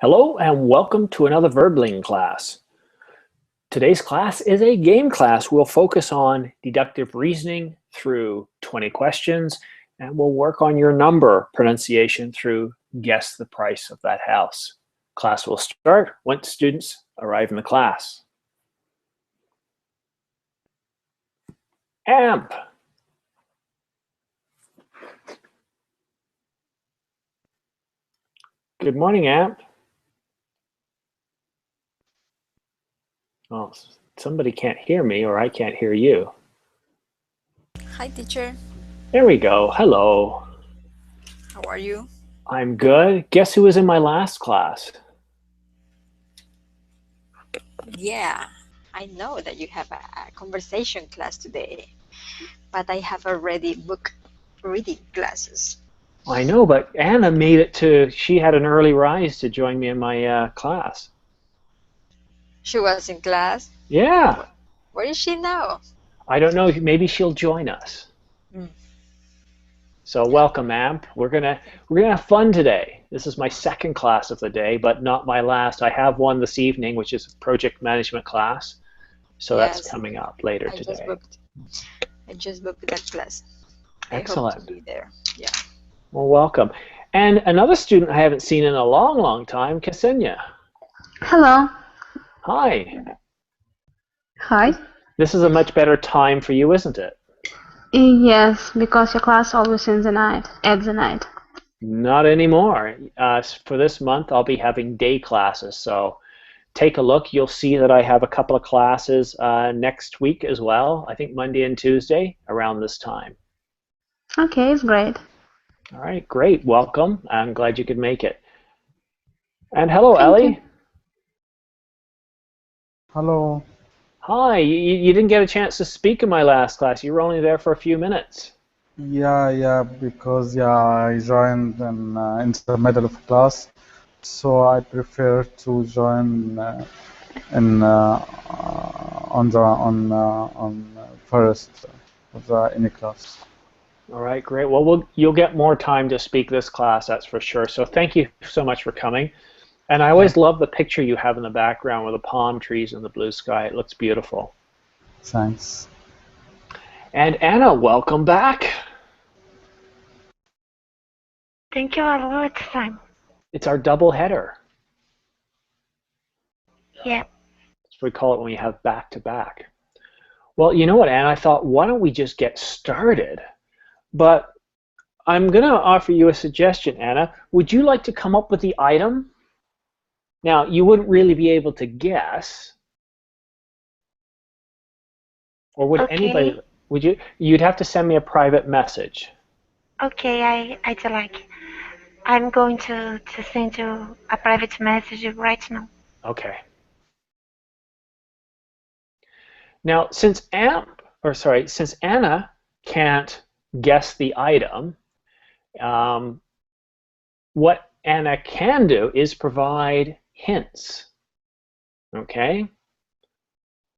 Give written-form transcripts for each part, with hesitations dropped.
Hello and welcome to another Verbling class. Today's class is a game class. We'll focus on deductive reasoning through 20 questions, and we'll work on your number pronunciation through guess the price of that house. Class will start once students arrive in the class. AMP. Good morning, AMP. Oh, somebody can't hear me or I can't hear you. Hi, teacher. There we go. Hello. How are you? I'm good. Guess who was in my last class? Yeah, I know that you have a conversation class today, but I have already booked reading classes. I know, but Anna made it to, she had an early rise to join me in my class. She was in class. Yeah. Where is she now? I don't know, maybe she'll join us. Mm. So welcome, AMP. We're gonna have fun today. This is my second class of the day, but not my last. I have one this evening, which is a project management class. So Yes, that's coming up later today. I just booked that class. Excellent. I hope to be there. Yeah. Well, welcome. And another student I haven't seen in a long, long time, Ksenia. Hello. Hi. Hi. This is a much better time for you, isn't it? Yes, because your class always ends at the night. Not anymore. For this month, I'll be having day classes. So take a look. You'll see that I have a couple of classes next week as well. I think Monday and Tuesday around this time. Okay, it's great. All right, great. Welcome. I'm glad you could make it. And hello, Thank Ellie. you. Hello. Hi. You didn't get a chance to speak in my last class. You were only there for a few minutes. Yeah, because I joined in the middle of class, so I prefer to join on first of any class. All right, great. Well, you'll get more time to speak this class, that's for sure. So thank you so much for coming. And I always love the picture you have in the background with the palm trees and the blue sky. It looks beautiful. Thanks. And Anna, welcome back. Thank you a lot, Sam. It's our double header. Yeah. That's what we call it when we have back-to-back. Well, you know what, Anna? I thought, why don't we just get started? But I'm going to offer you a suggestion, Anna. Would you like to come up with the item? Now, you wouldn't really be able to guess. Or would anybody? Would you? You'd have to send me a private message. Okay, I do like. I'm going to send you a private message right now. Okay. Now, since Anna can't guess the item, what Anna can do is provide hints. Okay?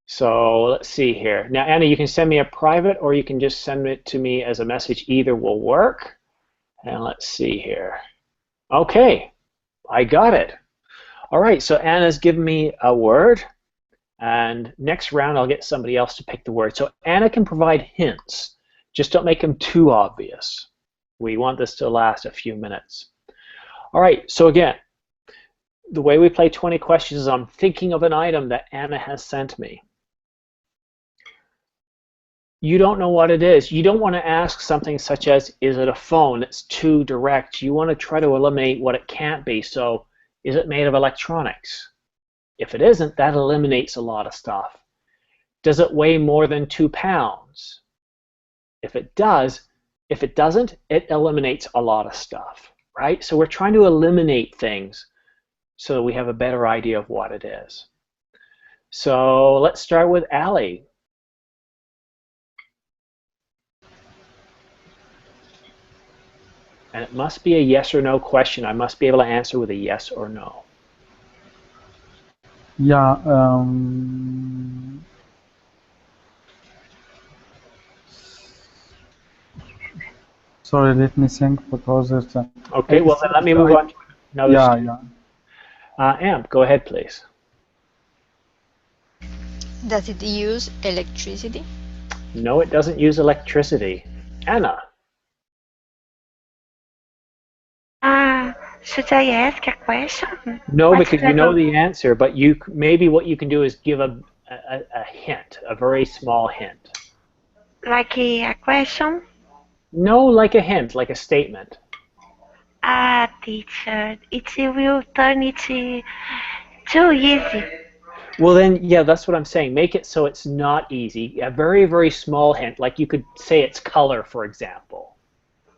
So let's see here. Now, Anna, you can send me a private or you can just send it to me as a message. Either will work. And let's see here. Okay, I got it. All right, so Anna's given me a word. And next round, I'll get somebody else to pick the word. So Anna can provide hints. Just don't make them too obvious. We want this to last a few minutes. All right, so again, the way we play 20 questions is I'm thinking of an item that Anna has sent me. You don't know what it is. You don't want to ask something such as, is it a phone? It's too direct. You want to try to eliminate what it can't be. So is it made of electronics? If it isn't, that eliminates a lot of stuff. Does it weigh more than 2 pounds? If it does, if it doesn't, it eliminates a lot of stuff, right? So we're trying to eliminate things so that we have a better idea of what it is. So let's start with Allie. And it must be a yes or no question. I must be able to answer with a yes or no. Yeah. Sorry, let me think because it's. Okay, well then let me move on to another. Yeah. Amp, go ahead, please. Does it use electricity? No, it doesn't use electricity. Anna. Should I ask a question? No, What's because you know the the answer, but maybe what you can do is give a hint, a very small hint. like a question? No, like a hint, like a statement. Teacher, it will turn it too easy. Well, then, yeah, that's what I'm saying. Make it so it's not easy. A very, very small hint, like you could say it's color, for example.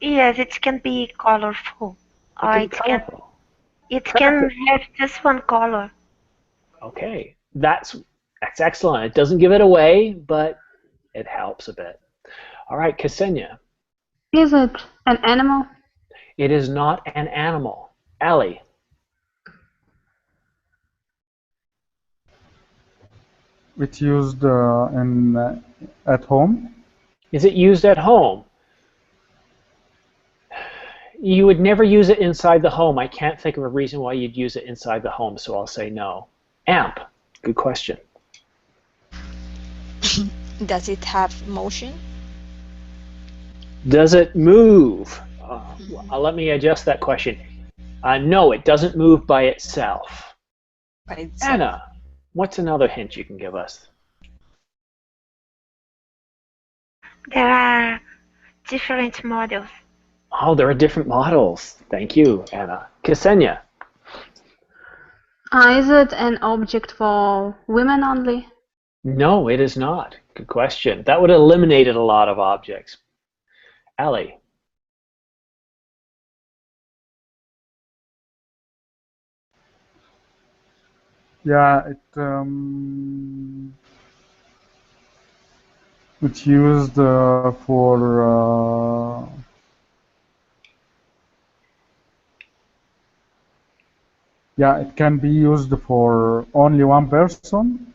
Yes, it can be colorful, It or can be colorful. it can Perfect. have just one color. Okay, that's excellent. It doesn't give it away, but it helps a bit. All right, Ksenia. Is it an animal? It is not an animal. Ali. It's used at home. Is it used at home? You would never use it inside the home. I can't think of a reason why you'd use it inside the home, so I'll say no. Amp. Good question. Does it have motion? Does it move? Let me adjust that question. No, it doesn't move by itself. By itself? Anna, what's another hint you can give us? There are different models. Oh, there are different models. Thank you, Anna. Ksenia. Is it an object for women only? No, it is not. Good question. That would have eliminated a lot of objects. Ali. Yeah, it's used for yeah, it can be used for only one person.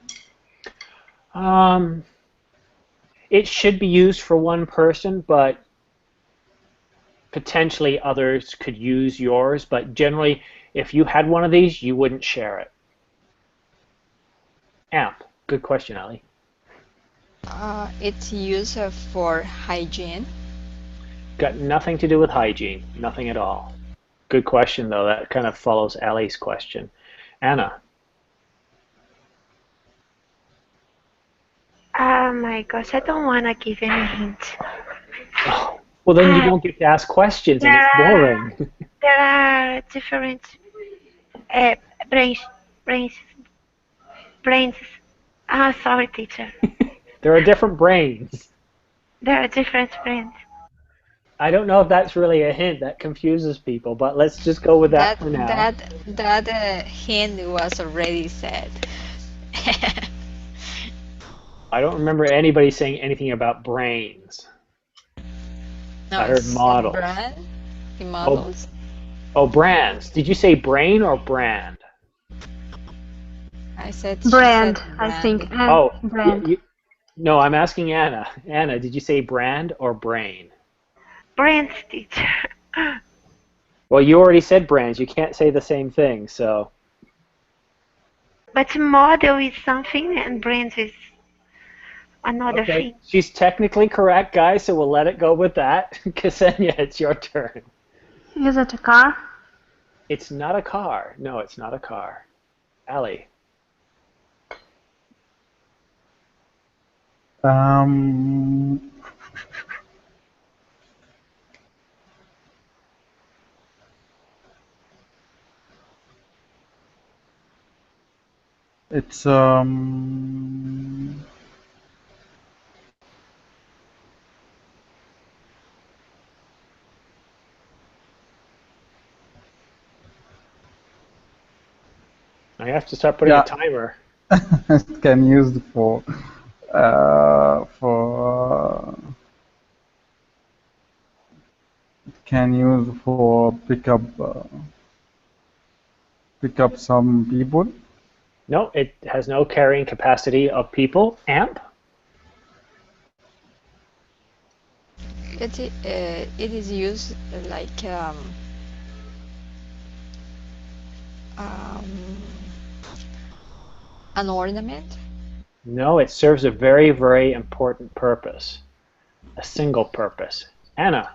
It should be used for one person, but potentially others could use yours. But generally, if you had one of these, you wouldn't share it. Amp. Good question, Ali. It's used for hygiene. Got nothing to do with hygiene. Nothing at all. Good question, though. That kind of follows Ali's question. Anna. Oh my gosh, I don't want to give any hint. Oh, well, then you don't get to ask questions, and it's boring. There are different brains, brains, brains. Sorry, teacher. There are different brains. There are different brains. I don't know if that's really a hint. That confuses people, but let's just go with that for now. That hint was already said. I don't remember anybody saying anything about brains. No, I heard it's models. brand, the models. Oh, brands. Did you say brain or brand? I said Brand, she said I think. Oh, Brand. no, I'm asking Anna. Anna, did you say brand or brain? Brains, teacher. Well, you already said brands. You can't say the same thing, so. But model is something and brains is another Okay, thing. she's technically correct, guys, so we'll let it go with that. Ksenia, it's your turn. Is it a car? It's not a car. No, it's not a car. Ali. It's I have to start putting Yeah. a timer. it can use for it can use for pick up some people. No, it has no carrying capacity of people. Amp? It is used like Um, an ornament? No, it serves a very, very important purpose. A single purpose. Anna.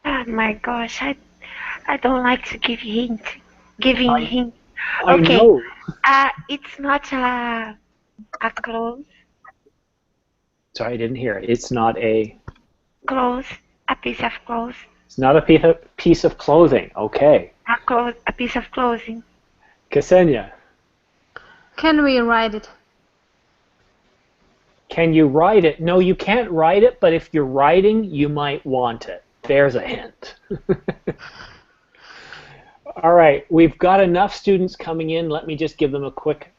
Oh my gosh, I don't like to give giving I, hint. I Okay, know. it's not a clothes, Sorry, I didn't hear it. It's not a clothes, a piece of clothes, it's not a piece of clothing. Okay. a piece of clothing. Ksenia, Can we write it? can you write it? No, you can't write it, but if you're writing, you might want it. There's a hint. All right, we've got enough students coming in. Let me just give them a quick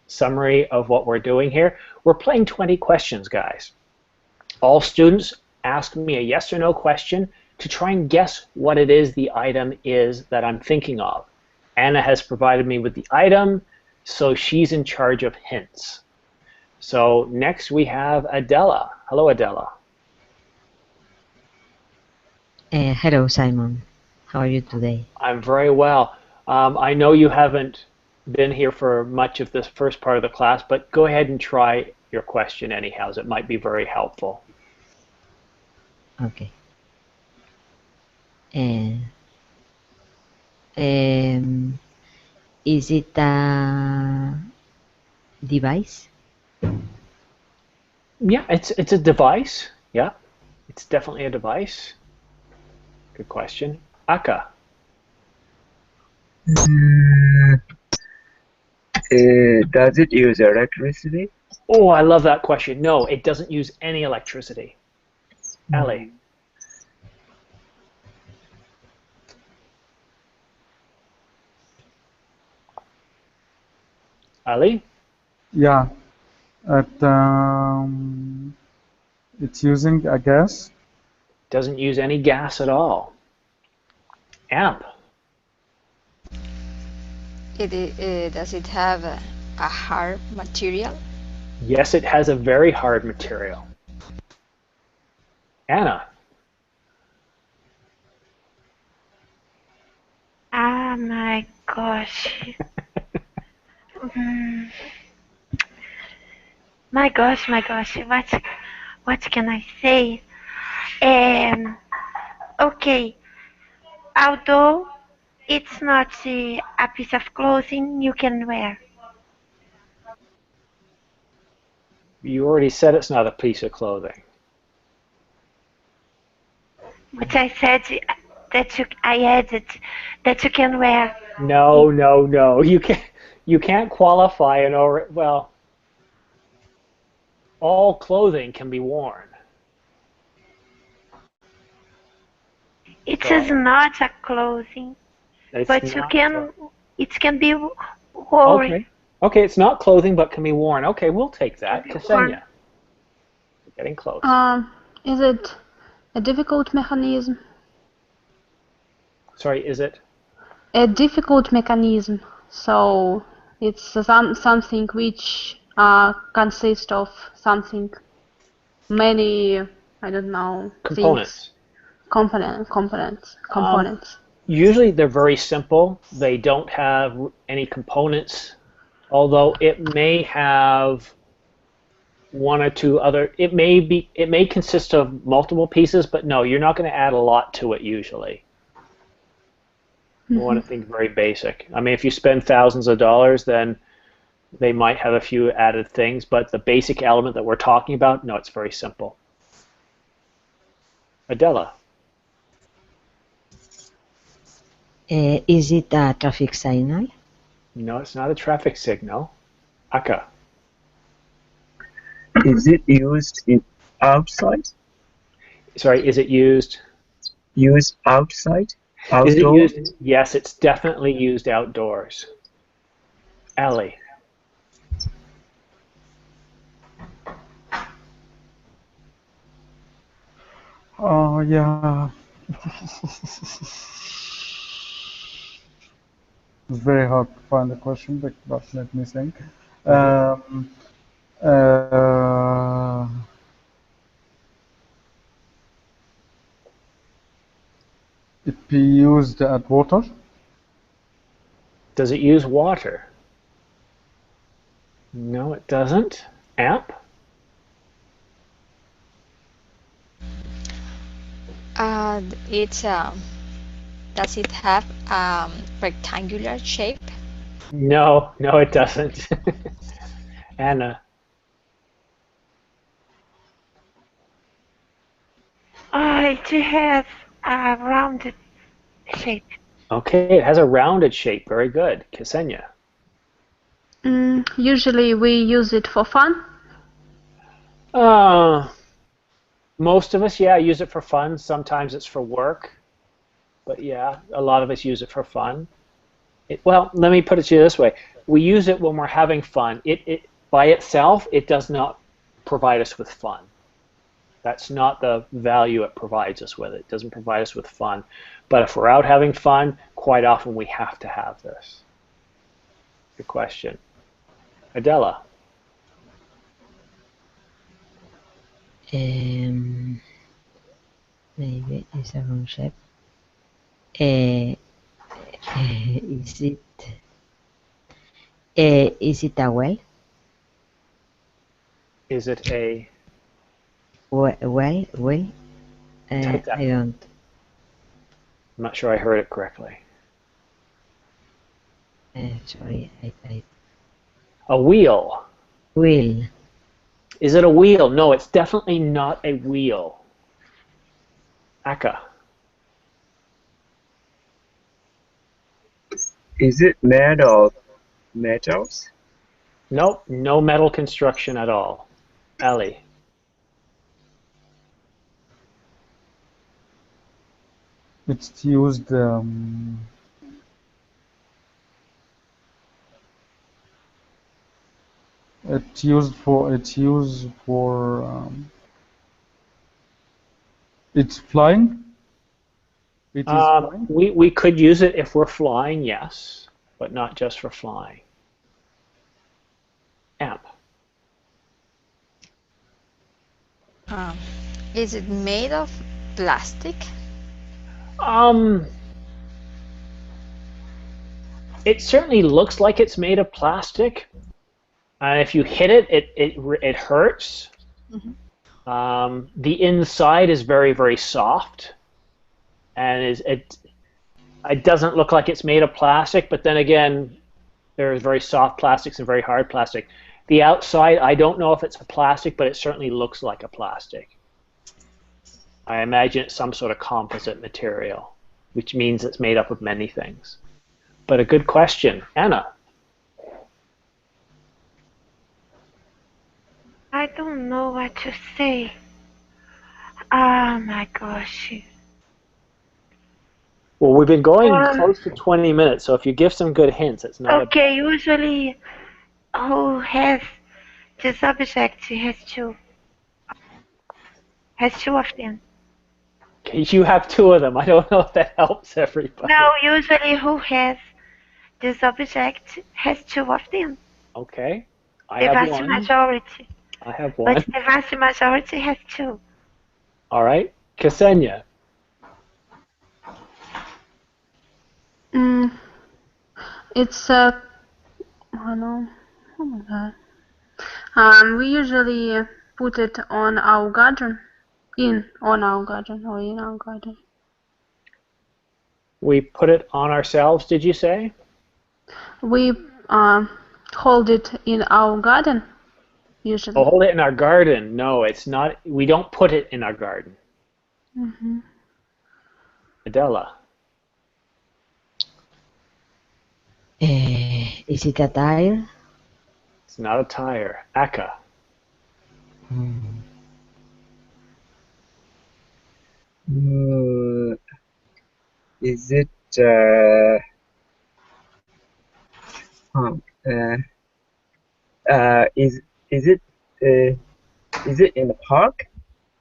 summary of what we're doing here. We're playing 20 questions, guys. All students ask me a yes or no question to try and guess what it is the item is that I'm thinking of. Anna has provided me with the item, so she's in charge of hints. So next we have Adela. Hello, Adela. Hello, Simon. How are you today? I'm very well. I know you haven't been here for much of this first part of the class, but go ahead and try your question anyhow, as it might be very helpful. Okay. Uh, um, is it a device? Yeah, it's a device. Yeah, it's definitely a device. Good question. Aka. Does it use electricity? Oh, I love that question. No, it doesn't use any electricity. Ali. Ali? Yeah, it's using a gas. Doesn't use any gas at all. Amp. Does it have a hard material? Yes, it has a very hard material. Anna. Oh my gosh. Mm, my gosh, my gosh. What can I say? Okay. Although it's not a piece of clothing you can wear. You already said it's not a piece of clothing. But I said I added that you can wear. No, no, no. You can't qualify an well, all clothing can be worn. It is not a clothing, It's but not, it can be worn. okay. Okay, it's not clothing but can be worn. Okay, we'll take that. Ksenia. Getting close. Is it a difficult mechanism? Sorry, is it? A difficult mechanism. So it's something which consists of something, many, I don't know, Components. things, components. Usually they're very simple. They don't have any components, although it may have one or two other. It may consist of multiple pieces, but no, you're not going to add a lot to it usually. You want to think very basic. I mean, if you spend thousands of dollars, then they might have a few added things, but the basic element that we're talking about, no, it's very simple. Adela. Is it a traffic signal? No, it's not a traffic signal. Aka. Is it used outside? Sorry, is it used? Used outside? Is it Outdoor? used? Yes, it's definitely used outdoors. Ali. Oh, yeah. It's very hard to find a question, but let me think. Uh, It be used at water? Does it use water? No, it doesn't. Amp? It's does it have rectangular shape? No, no, it doesn't. Anna. It has a rounded shape. Okay, it has a rounded shape. Very good. Ksenia. Usually we use it for fun. Most of us, yeah, use it for fun. Sometimes it's for work. But yeah, a lot of us use it for fun. Well, let me put it to you this way. We use it when we're having fun. It by itself, it does not provide us with fun. That's not the value it provides us with. It doesn't provide us with fun. But if we're out having fun, quite often we have to have this. Good question. Adela. Maybe it's a wrong shape. Is it a well? Is it a... Well? Type that. I don't. I'm not sure I heard it correctly. Sorry, I A wheel. will. Is it a wheel? No, it's definitely not a wheel. Aka. Is it made of metals? Nope, no metal construction at all. Ali. It's used it's flying. It is flying. We could use it if we're flying, yes, but not just for flying. Amp. Is it made of plastic? It certainly looks like it's made of plastic. And if you hit it, it hurts. The inside is very, very soft, and it doesn't look like it's made of plastic. But then again, there's very soft plastics and very hard plastic. The outside, I don't know if it's a plastic, but it certainly looks like a plastic. I imagine it's some sort of composite material, which means it's made up of many things. But a good question. Anna. I don't know what to say. Oh my gosh. Well, we've been going close to 20 minutes, so if you give some good hints, it's not Okay, usually who has the subject has two of them. You have two of them. I don't know if that helps everybody. No, usually who has the subject has two of them. Okay. The vast majority. I have one. But the vast majority has two. All right. Ksenia. It's a... Oh no. Oh my god. We usually put it on our garden. On our garden or in our garden. We put it on ourselves, did you say? We hold it in our garden, usually. Oh, hold it in our garden. No, it's not. We don't put it in our garden. Adela. Is it a tire? It's not a tire. Aka. Is it is it in the park?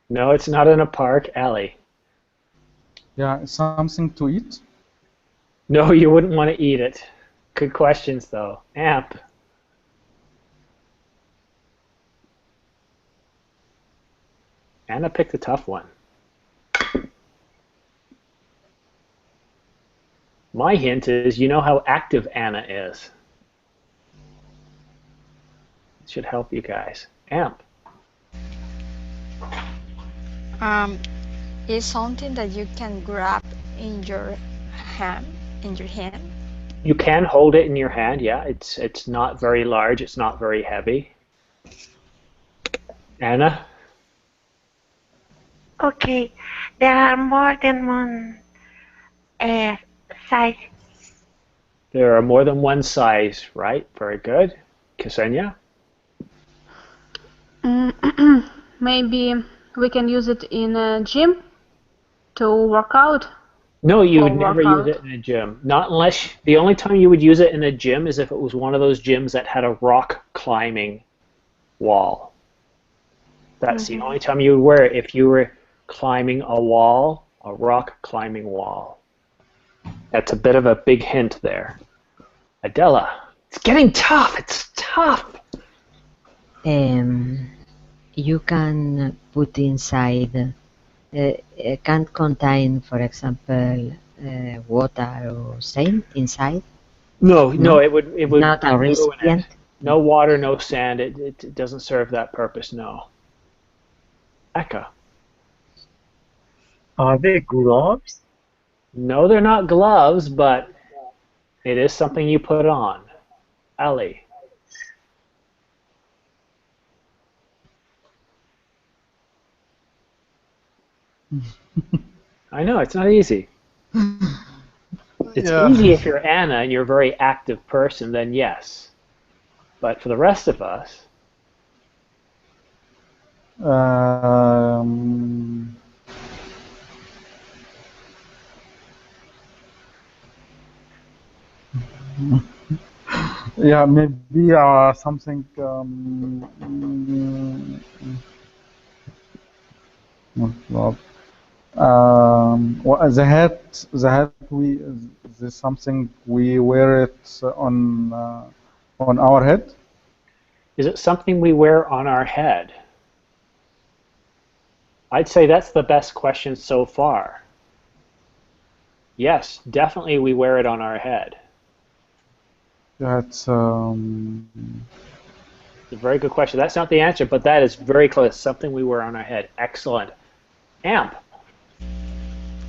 No, it's not in a park. Ali. Yeah, something to eat. No, you wouldn't want to eat it. Good questions, though. Amp. Anna picked a tough one. My hint is, you know how active Anna is. It should help you guys. Amp. Is something that you can grab in your hand, You can hold it in your hand, yeah. It's not very large, it's not very heavy. Anna? Okay, there are more than one size. There are more than one size, right? Very good. Ksenia? Maybe we can use it in a gym to work out. No, you would For never use workout. it in a gym. Not unless, the only time you would use it in a gym is if it was one of those gyms that had a rock climbing wall. That's the only time you would wear it, if you were climbing a wall, a rock climbing wall. That's a bit of a big hint there. Adela, it's getting tough. It's tough. You can put inside, can contain, for example, water or sand inside. No, No? it would Not a ruin it. recipient. No water, no sand. It doesn't serve that purpose. No. Eka. Are they gloves? No, they're not gloves, but it is something you put on. Ali. I know, it's not easy. It's Yeah. easy if you're Anna and you're a very active person, then yes. But for the rest of us, Um, yeah, maybe something. Well, the hat this something we wear it on our head. is it something we wear on our head? I'd say that's the best question so far. Yes, definitely we wear it on our head. That's It's a very good question. That's not the answer, but that is very close. Something we wear on our head. Excellent. Amp.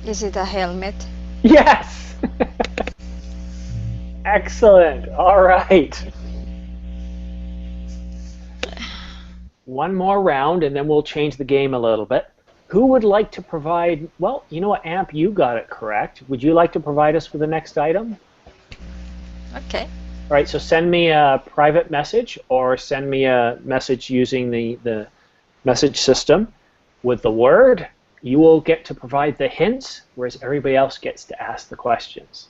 Is it a helmet? Yes! Excellent. All right. One more round, and then we'll change the game a little bit. Who would like to provide, well, you know what, Amp, you got it correct. Would you like to provide us with the next item? Okay. All right, so send me a private message or send me a message using the message system with the word. You will get to provide the hints, whereas everybody else gets to ask the questions.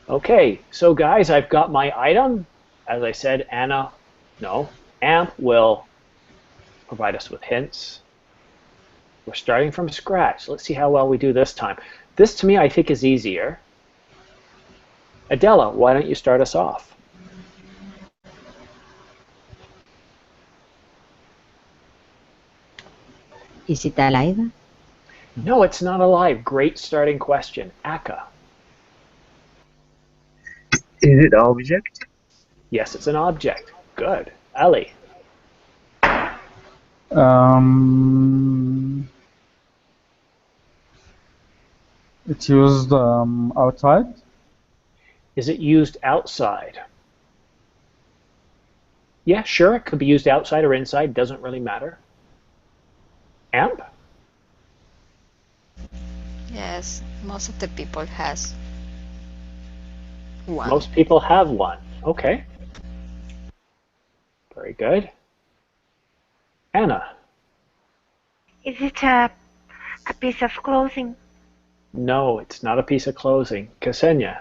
Okay, so guys, I've got my item. As I said, Amp will provide us with hints. We're starting from scratch. Let's see how well we do this time. This, to me, I think is easier. Adela, why don't you start us off? Is it alive? No, it's not alive. Great starting question. Aka. Is it object? Yes, it's an object. Good. Ali. It's used outside. Is it used outside? Yeah, sure. It could be used outside or inside. Doesn't really matter. Amp? Yes, most of the people has one. Most people have one. Okay. Very good. Anna? Is it a piece of clothing? No, it's not a piece of clothing. Ksenia?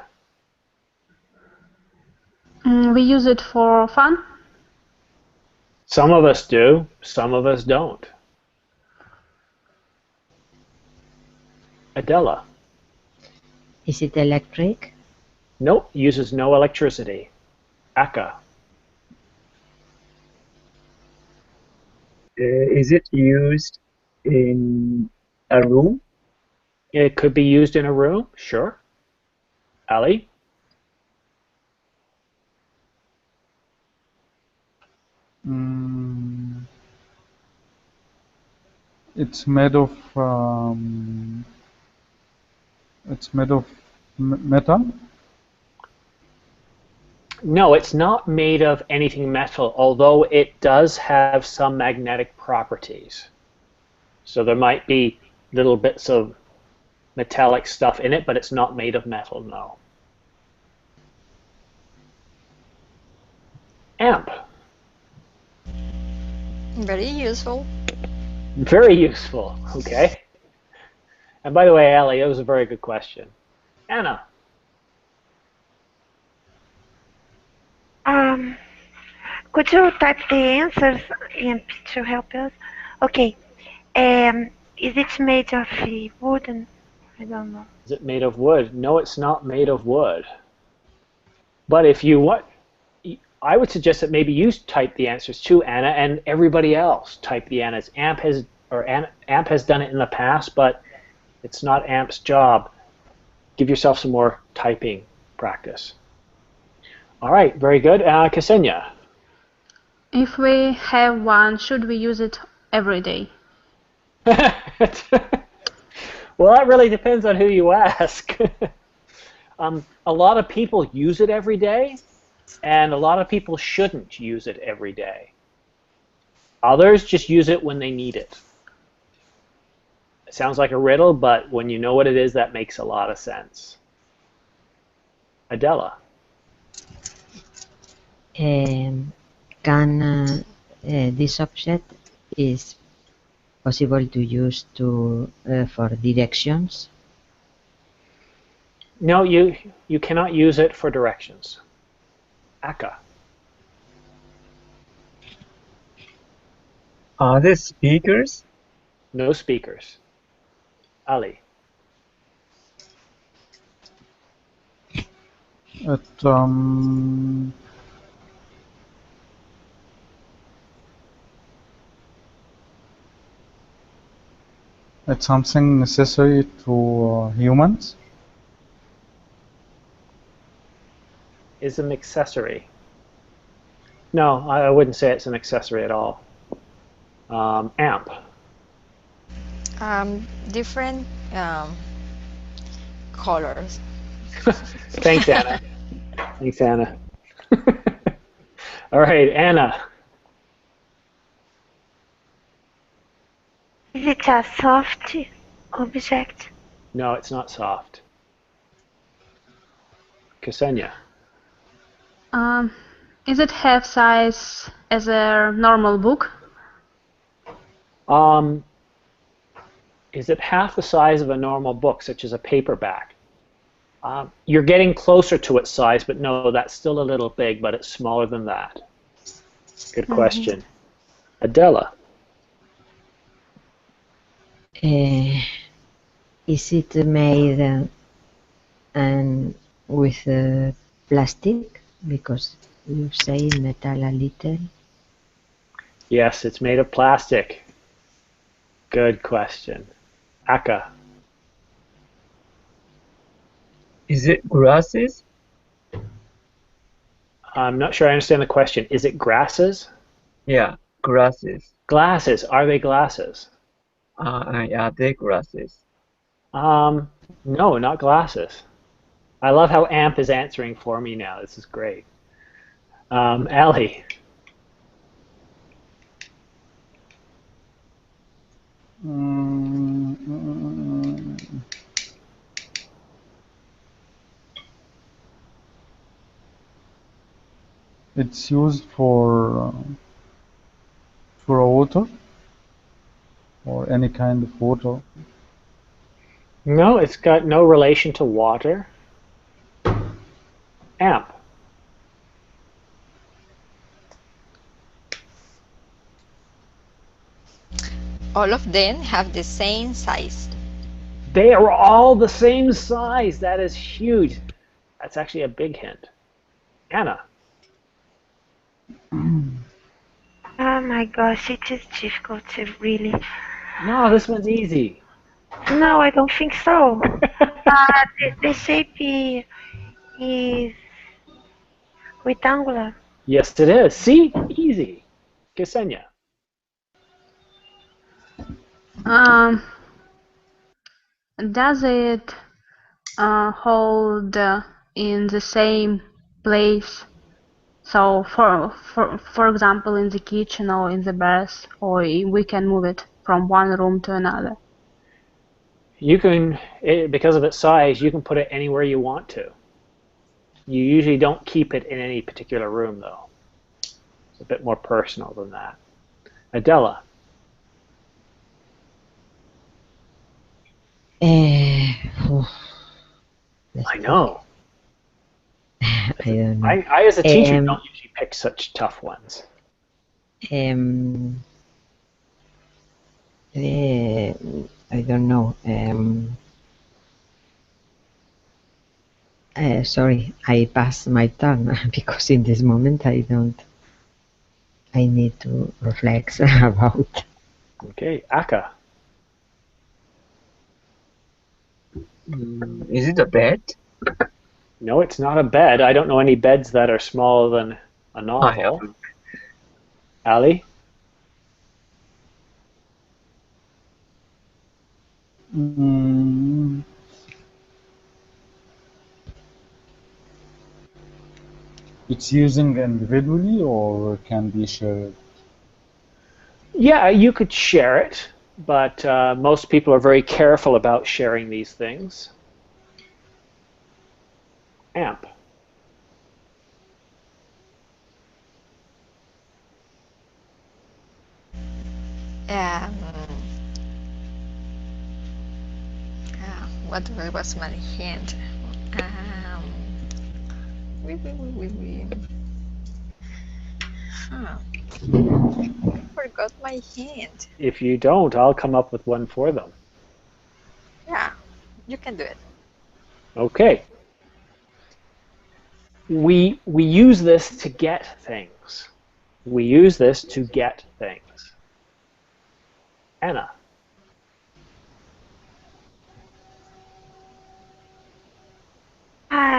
We use it for fun. Some of us do, some of us don't. Adela? Is it electric? Nope, uses no electricity. Aka? Is it used in a room? It could be used in a room, sure. Ali? It's made of metal. No, it's not made of anything metal, although it does have some magnetic properties. So there might be little bits of metallic stuff in it, but it's not made of metal, no. Amp. Very useful. Very useful, okay. And by the way, Ali, that was a very good question. Anna. Could you type the answers to help us? Okay. Is it made of wooden? I don't know. Is it made of wood? No, it's not made of wood. But if you want, I would suggest that maybe you type the answers too, Anna, and everybody else type the answers. Amp has done it in the past, but it's not Amp's job. Give yourself some more typing practice. All right, very good. Ksenia. If we have one, should we use it every day? Well, that really depends on who you ask. A lot of people use it every day, and a lot of people shouldn't use it every day. Others just use it when they need it. It sounds like a riddle, but when you know what it is, that makes a lot of sense. Adela. Can this object is possible to use for directions? No, you cannot use it for directions. Aka. Are there speakers? No speakers. Ali. It's something necessary to humans. Is an accessory. No, I wouldn't say it's an accessory at all. Amp. Different colors. Thanks, Anna. Thanks, Anna. All right, Anna. Is it a soft object? No, it's not soft. Ksenia. Is it half size as a normal book? Is it half the size of a normal book, such as a paperback? You're getting closer to its size, but no, that's still a little big, but it's smaller than that. Good question. Adela. Is it made with plastic? Because you say metal a little. Yes, it's made of plastic. Good question. Aka. Is it grasses? I'm not sure I understand the question. Is it grasses? Yeah, grasses. Glasses. Are they glasses? Are they grasses? No, not glasses. I love how Amp is answering for me now. This is great. Ali. It's used for water or any kind of water. No, it's got no relation to water. Amp. All of them have the same size. They are all the same size. That is huge. That's actually a big hint. Anna. Oh my gosh, it is difficult to really. No, this one's easy. No, I don't think so. The shape is rectangular. Yes, it is. See? Easy. Ksenia. Does it hold in the same place? So, for example, in the kitchen or in the bath, or we can move it from one room to another. You can, because of its size, you can put it anywhere you want to. You usually don't keep it in any particular room, though. It's a bit more personal than that. Adela. Oh, I know. I don't know. I as a teacher, don't usually pick such tough ones. I don't know. Sorry, I passed my turn because in this moment I don't. I need to reflect about. Okay, Aka. Is it a bed? No, it's not a bed. I don't know any beds that are smaller than a I novel. haven't. Ali? Mm, it's using individually or can be shared? Yeah, you could share it, but most people are very careful about sharing these things. AMP. What was my hint? Forgot my hint. If you don't, I'll come up with one for them. Yeah, you can do it. Okay. We use this to get things. We use this to get things. Anna.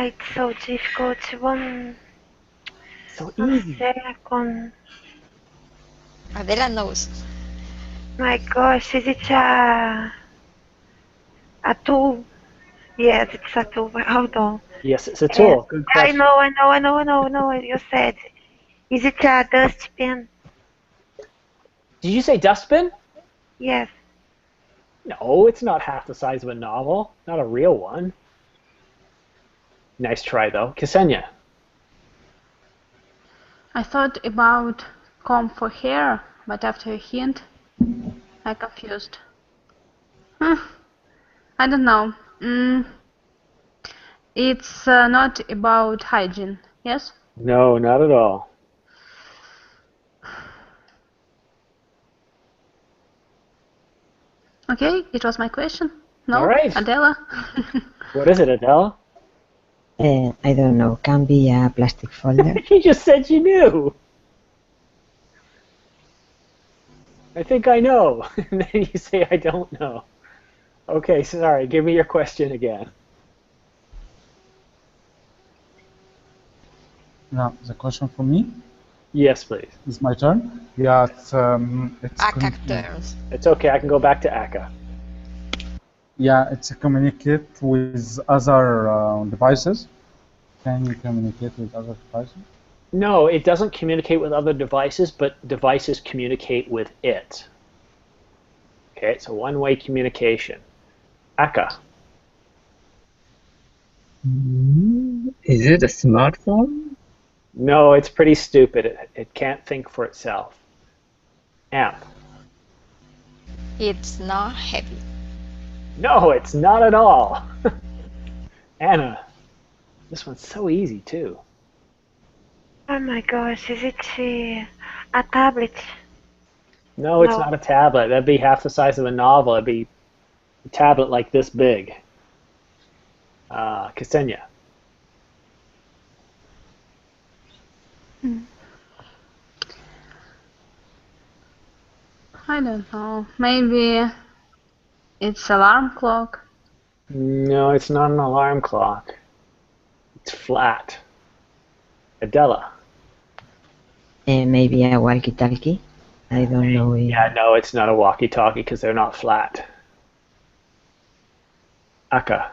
It's so difficult. One So easy. second. Adela knows. My gosh, is it a tool? Yes, it's a tool. Hold on. Yes, it's a tool. Good I question. know. You said. Is it a dustbin? Did you say dustbin? Yes. No, it's not half the size of a novel. Not a real one. Nice try, though. Ksenia. I thought about comb for hair, but after a hint, I confused. I don't know. It's not about hygiene, yes? No, not at all. Okay, it was my question. No, All right. Adela? What is it, Adele? I don't know. Can be a plastic folder. You just said you knew. I think I know. And then you say I don't know. Okay, sorry. Give me your question again. Yeah, the question for me Yes, please. is my turn. Yeah, it's Aka turns. It's okay. I can go back to Aka. yeah, it's a communicate with other devices. Can you communicate with other devices? No, it doesn't communicate with other devices, but devices communicate with it. Okay, it's a one-way communication. Aka. Is it a smartphone? No, it's pretty stupid. It can't think for itself. Amp. It's not heavy. No, it's not at all. Anna. This one's so easy, too. Oh my gosh, is it a tablet? No, it's No. not a tablet. That'd be half the size of a novel. It'd be a tablet like this big. Ksenia. I don't know. Maybe it's alarm clock. No, it's not an alarm clock. It's flat. Adela. Maybe a walkie-talkie. I don't know. Yeah, no, it's not a walkie-talkie because they're not flat. Aka.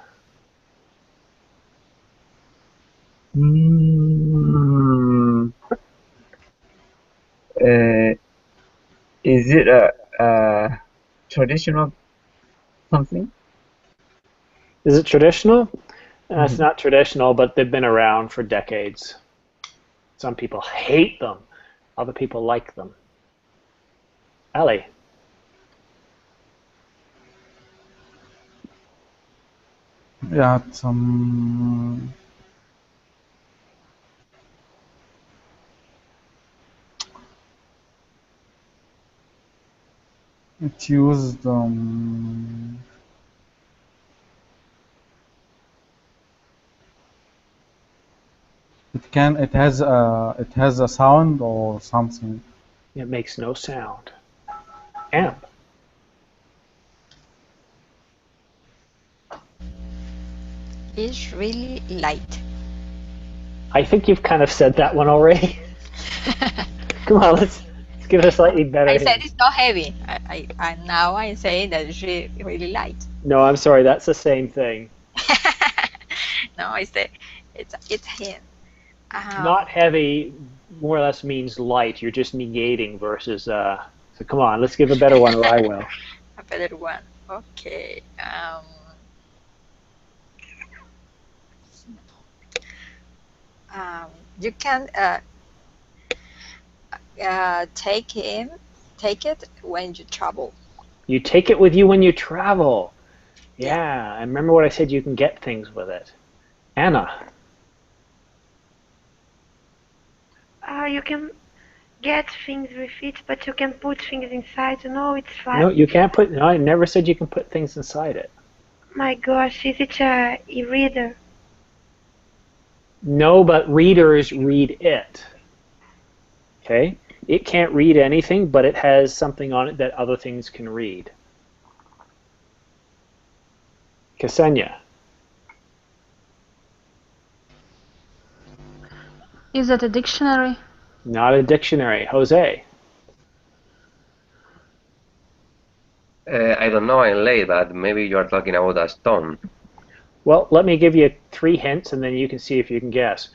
Hmm. Is it a traditional something? Is it traditional? It's Mhm. not traditional, but they've been around for decades. Some people hate them. Other people like them. Ali. Yeah, it used it has a sound or something. It makes no sound. Amp. It's really light. I think you've kind of said that one already. Come on, let's give it a slightly better I said hint. it's not heavy. Now I'm saying that it's really, really light. No, I'm sorry, that's the same thing. No, I said it's him. Not heavy more or less means light. You're just negating versus so come on, let's give a better one or I will. A better one. Okay. You can take it when you travel. You take it with you when you travel. Yeah, I remember what I said, you can get things with it. Anna. You can get things with it, but you can put things inside. No, it's flat. No, you can't put, no, I never said you can put things inside it. My gosh, is it a e-reader? No, but readers read it. Okay? It can't read anything, but it has something on it that other things can read. Ksenia. Is it a dictionary? Not a dictionary. Jose. I don't know, I'm late, but maybe you're talking about a stone. Well, let me give you 3 hints and then you can see if you can guess.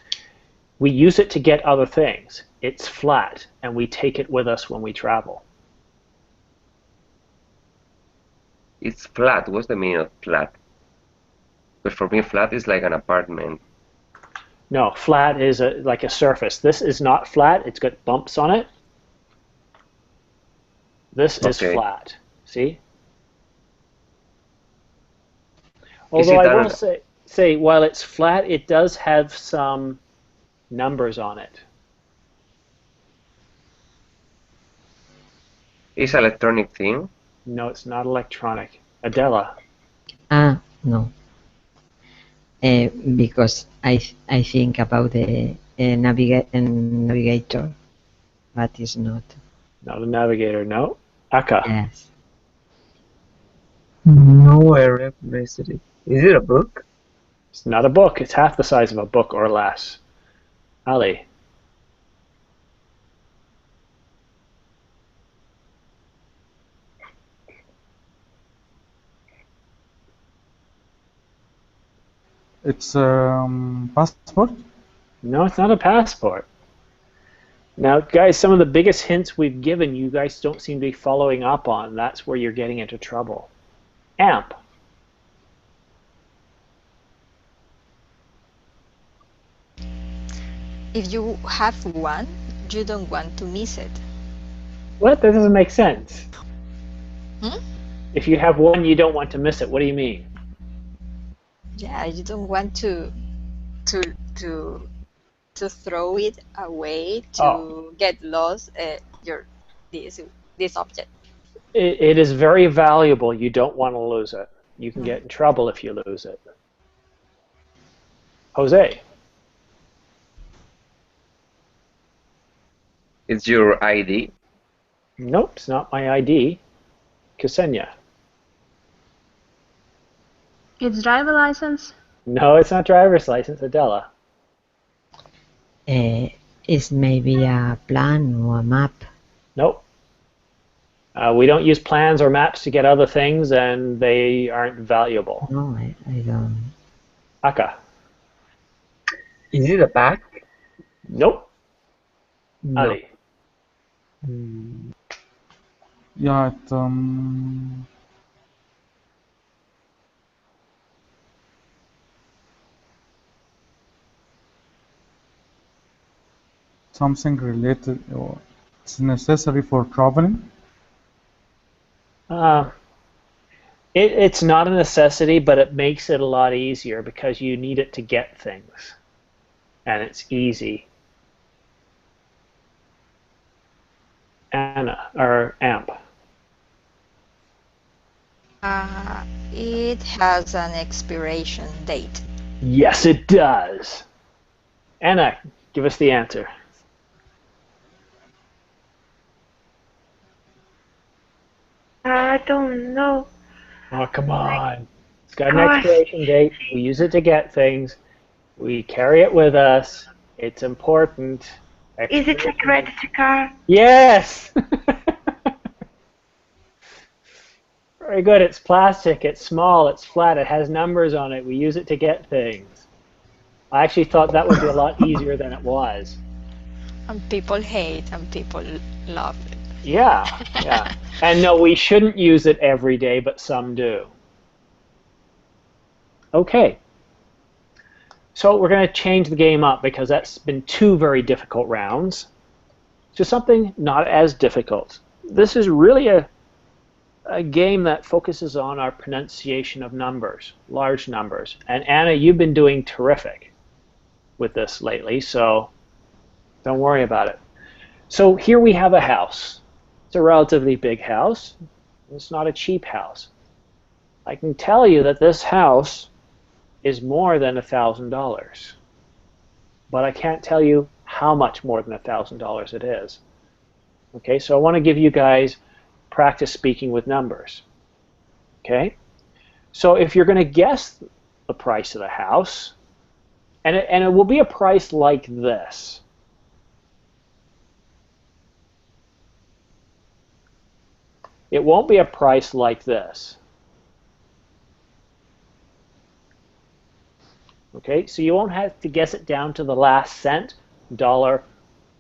We use it to get other things. It's flat, and we take it with us when we travel. It's flat. What's the meaning of flat? Because for me, flat is like an apartment. No, flat is like a surface. This is not flat. It's got bumps on it. This is Okay. flat. See? Is Although it I will an, say, while it's flat, it does have some numbers on it. it's an electronic thing? No, it's not electronic. Adela. No. Because I think about the navigator, but it's not. Not a navigator, no. Aka. Yes. No, I replaced it. Is it a book? It's not a book. It's half the size of a book or less. Ali. It's passport. No, it's not a passport. Now, guys, some of the biggest hints we've given, you guys don't seem to be following up on. That's where you're getting into trouble. Amp. If you have one, you don't want to miss it. What? That doesn't make sense. Hmm? If you have one, you don't want to miss it. What do you mean? Yeah, you don't want to throw it away to get lost. This object. It is very valuable. You don't want to lose it. You can get in trouble if you lose it. Jose. It's your ID? Nope, it's not my ID. Ksenia. It's driver license? No, it's not driver's license. Adela. Is maybe a plan or a map. Nope. We don't use plans or maps to get other things, and they aren't valuable. No, I don't. Aka. Is it a bag? Nope. No. Ali. Yeah, something related, or it's necessary for traveling. It's not a necessity, but it makes it a lot easier because you need it to get things. And it's easy. Anna, or Amp. It has an expiration date. Yes, it does. Anna, give us the answer. I don't know. Oh, come on. It's got an Gosh. expiration date. We use it to get things. We carry it with us. It's important. Is it a credit card? Yes! Very good. It's plastic. It's small. It's flat. It has numbers on it. We use it to get things. I actually thought that would be a lot easier than it was. And people hate and people love it. Yeah, yeah. And no, we shouldn't use it every day, but some do. Okay. So we're going to change the game up because that's been 2 very difficult rounds to something not as difficult. This is really a game that focuses on our pronunciation of numbers, large numbers. And Anna, you've been doing terrific with this lately, so don't worry about it. So here we have a house. It's a relatively big house. It's not a cheap house. I can tell you that this house is more than $1,000, but I can't tell you how much more than $1,000 it is. Okay, so I want to give you guys practice speaking with numbers. Okay, so if you're going to guess the price of the house, and it will be a price like this. It won't be a price like this. Okay, so you won't have to guess it down to the last cent, dollar,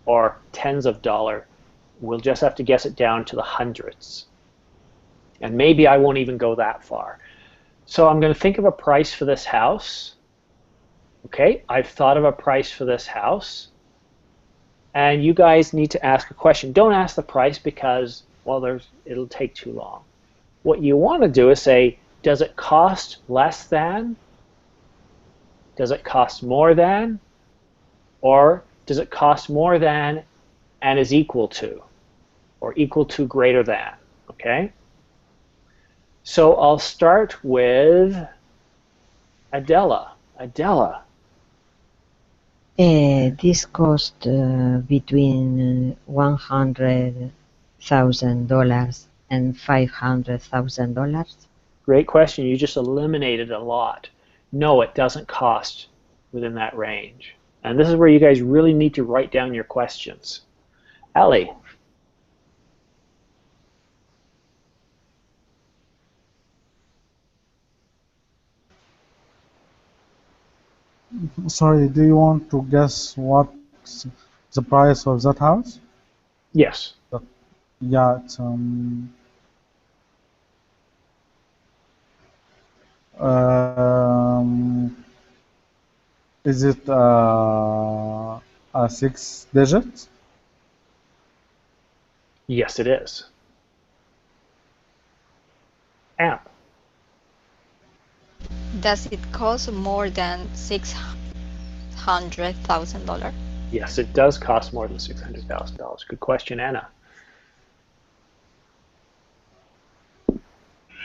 or tens of dollar. We'll just have to guess it down to the hundreds. And maybe I won't even go that far. So I'm going to think of a price for this house. Okay, I've thought of a price for this house. And you guys need to ask a question. Don't ask the price because, well, it'll take too long. What you want to do is say, does it cost less than? Does it cost more than? Or does it cost more than and is equal to? Or equal to greater than, okay? So I'll start with Adela. Adela. This cost between $100,000 and $500,000. Great question. You just eliminated a lot. No, it doesn't cost within that range. And this is where you guys really need to write down your questions. Ali. Sorry, do you want to guess what's the price of that house? Yes. Yeah, it's is it a 6 digit? Yes, it is. Amp. Does it cost more than $600,000? Yes, it does cost more than $600,000. Good question, Anna.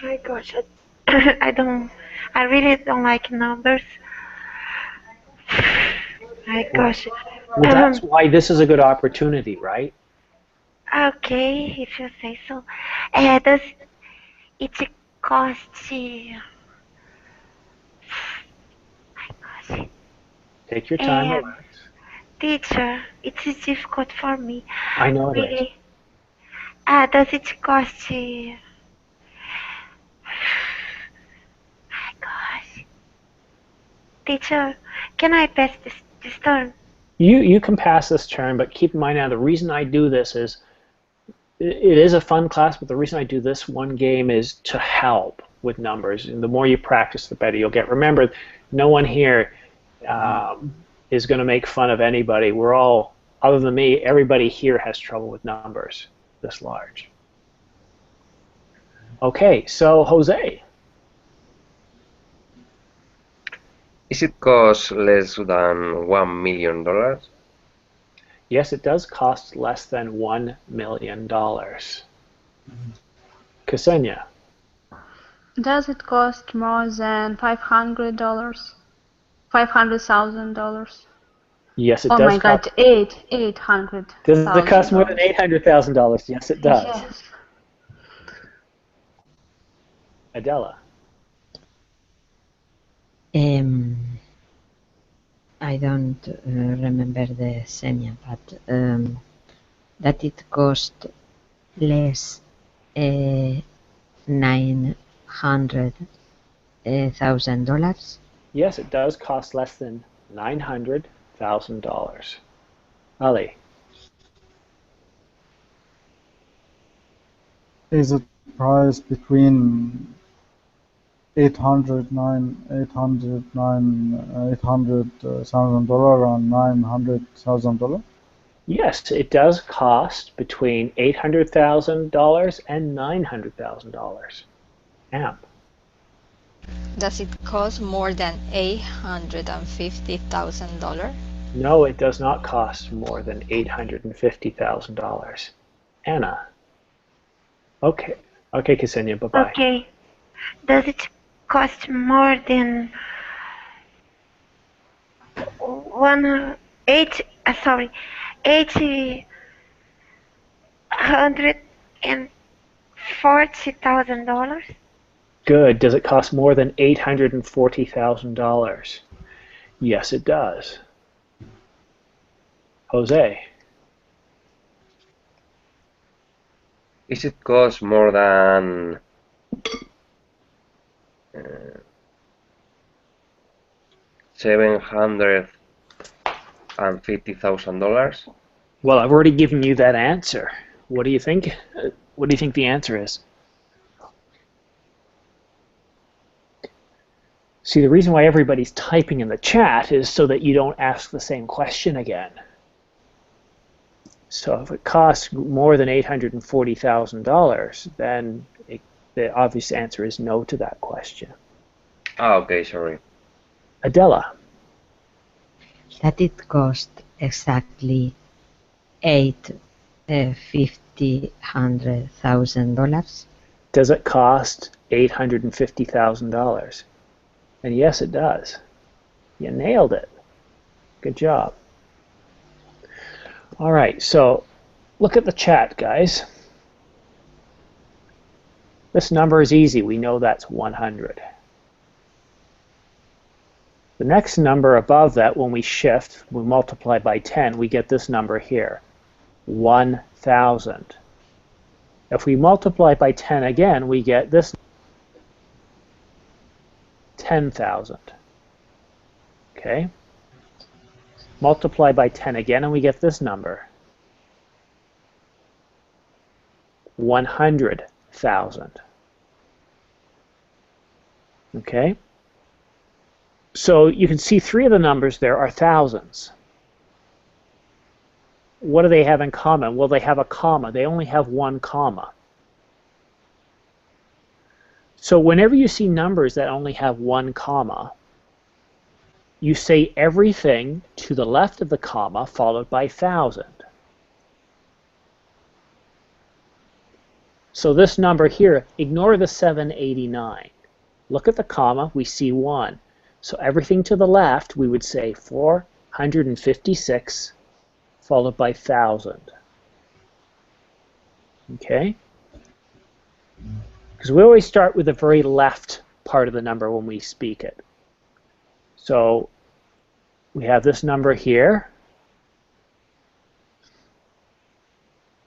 My gosh, I really don't like numbers. My gosh. Well, that's why this is a good opportunity, right? Okay, if you say so. Does it cost my gosh. Take your time, relax. Teacher, it is difficult for me. I know it is. Really. Does it cost you? My gosh. Teacher, can I pass this turn? You can pass this turn, but keep in mind now the reason I do this is it is a fun class, but the reason I do this one game is to help with numbers. And the more you practice, the better you'll get. Remember, no one here is going to make fun of anybody. We're all, other than me, everybody here has trouble with numbers this large. Okay, so Jose. Is it cost less than $1 million? Yes, it does cost less than $1 million. Ksenia. Does it cost more than $500? $500,000? Yes, it Oh does. my God, $800,000. Does it cost more than $800,000? Yes, it does. Yes. Adela. I don't remember the Xenia, but that it cost less $900,000. Yes, it does cost less than $900,000. Ali. Is it price between $800,000 and $900,000? Yes, it does cost between $800,000 and $900,000. Amp. Does it cost more than $850,000? No, it does not cost more than $850,000. Anna. Okay. Okay, Ksenia, bye-bye. Okay. Does it cost more than $840,000? Good. Does it cost more than $840,000? Yes, it does. Jose. Is it cost more than $750,000? Well, I've already given you that answer. What do you think? What do you think the answer is? See, the reason why everybody's typing in the chat is so that you don't ask the same question again. So if it costs more than $840,000, then the obvious answer is no to that question. Ah, okay, sorry. Adela. That it cost exactly $850,000. Does it cost $850,000? And yes, it does. You nailed it. Good job. All right, so look at the chat, guys. This number is easy. We know that's 100. The next number above that, when we shift, we multiply by 10, we get this number here, 1,000. If we multiply by 10 again, we get this 10,000. Okay? Multiply by 10 again, and we get this number, 100,000. Okay? So you can see three of the numbers there are thousands. What do they have in common? Well, they have a comma. They only have one comma. So whenever you see numbers that only have one comma, you say everything to the left of the comma followed by 1,000. So this number here, ignore the 789. Look at the comma, we see 1. So everything to the left, we would say 456 followed by 1,000. Okay? Because we always start with the very left part of the number when we speak it. So we have this number here,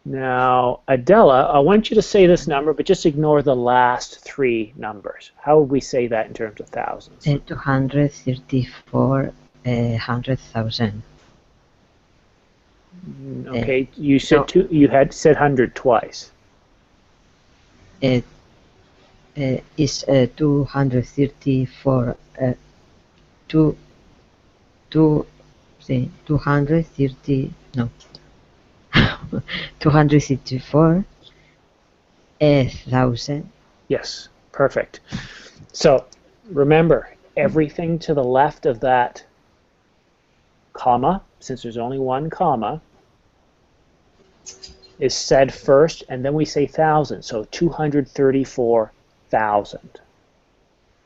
Now, Adela, I want you to say this number, but just ignore the last three numbers. How would we say that in terms of thousands? 234,100,000. Okay, you said you had said 100 twice. It is 234. 230. No. 264,000. Yes, perfect. So remember, everything to the left of that comma, since there's only one comma, is said first, and then we say thousand. So 234,000.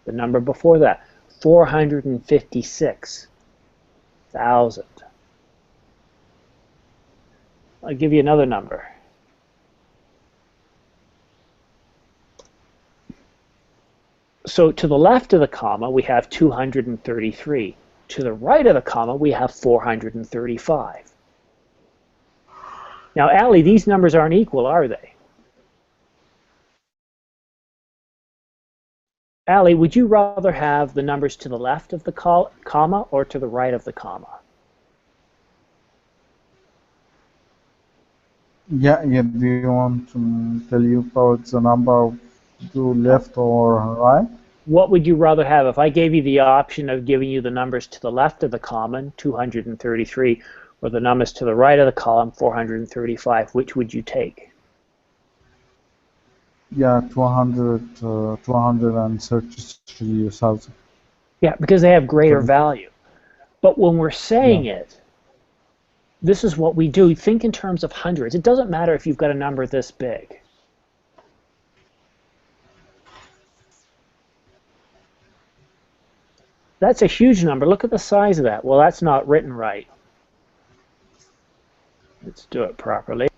The number before that, 456,000. I'll give you another number. So to the left of the comma, we have 233. To the right of the comma, we have 435. Now, Ali, these numbers aren't equal, are they? Ali, would you rather have the numbers to the left of the comma or to the right of the comma? Yeah, do you want to tell you about the number to left or right? What would you rather have? If I gave you the option of giving you the numbers to the left of the column, 233, or the numbers to the right of the column, 435, which would you take? Yeah, 233,000. Yeah, because they have greater value. But when we're saying it, this is what we do. Think in terms of hundreds. It doesn't matter if you've got a number this big. That's a huge number. Look at the size of that. Well, that's not written right. Let's do it properly.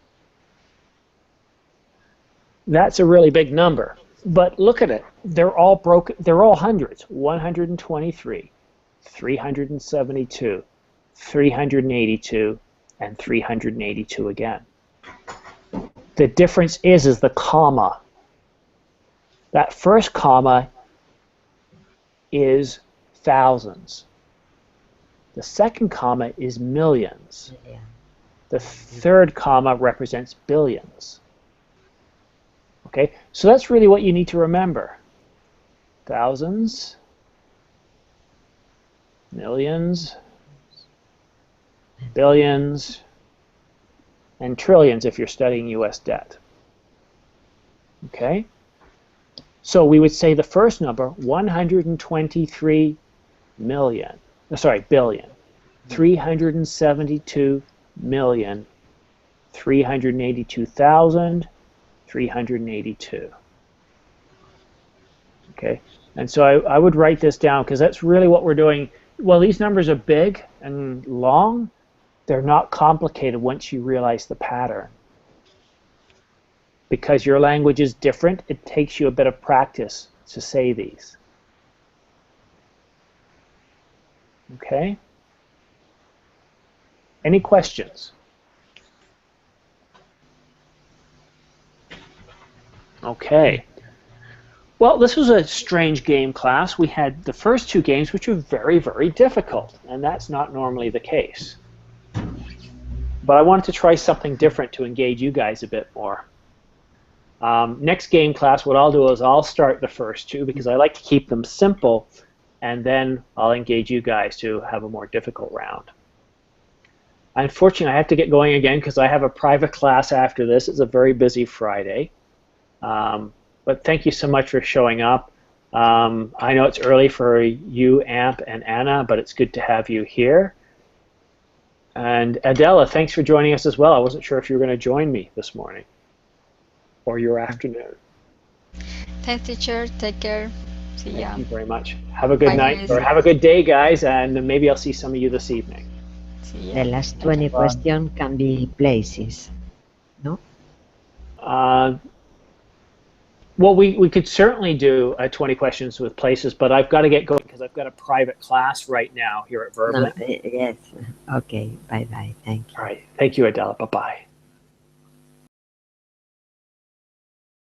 That's a really big number. But look at it. They're all broken. They're all hundreds. 123, 372, 382, and 382 again. The difference is the comma. That first comma is thousands. The second comma is millions. The third comma represents billions. Okay, so that's really what you need to remember. Thousands, millions, billions, and trillions if you're studying US debt. Okay? So we would say the first number, 123 million, billion, 372 million, 382,000, 382. Okay, and so I would write this down because that's really what we're doing. Well, these numbers are big and long. They're not complicated once you realize the pattern. Because your language is different, it takes you a bit of practice to say these. Okay? Any questions? Okay. Well, this was a strange game class. We had the first two games which were very, very difficult, and that's not normally the case. But I wanted to try something different to engage you guys a bit more. Next game class, what I'll do is I'll start the first two because I like to keep them simple, and then I'll engage you guys to have a more difficult round. Unfortunately, I have to get going again because I have a private class after this. It's a very busy Friday. But thank you so much for showing up. I know it's early for you, Amp, and Anna, but it's good to have you here. And Adela, thanks for joining us as well. I wasn't sure if you were going to join me this morning or your afternoon. Thanks, teacher. Take care. See ya. Thank you very much. Have a good Bye, night, guys. or have a good day, guys, and maybe I'll see some of you this evening. See ya. The last 20 questions can be places, no? Well, we could certainly do 20 questions with places, but I've got to get going because I've got a private class right now here at Verbally. No, yes. Okay. Bye-bye. Thank you. All right. Thank you, Adela. Bye-bye.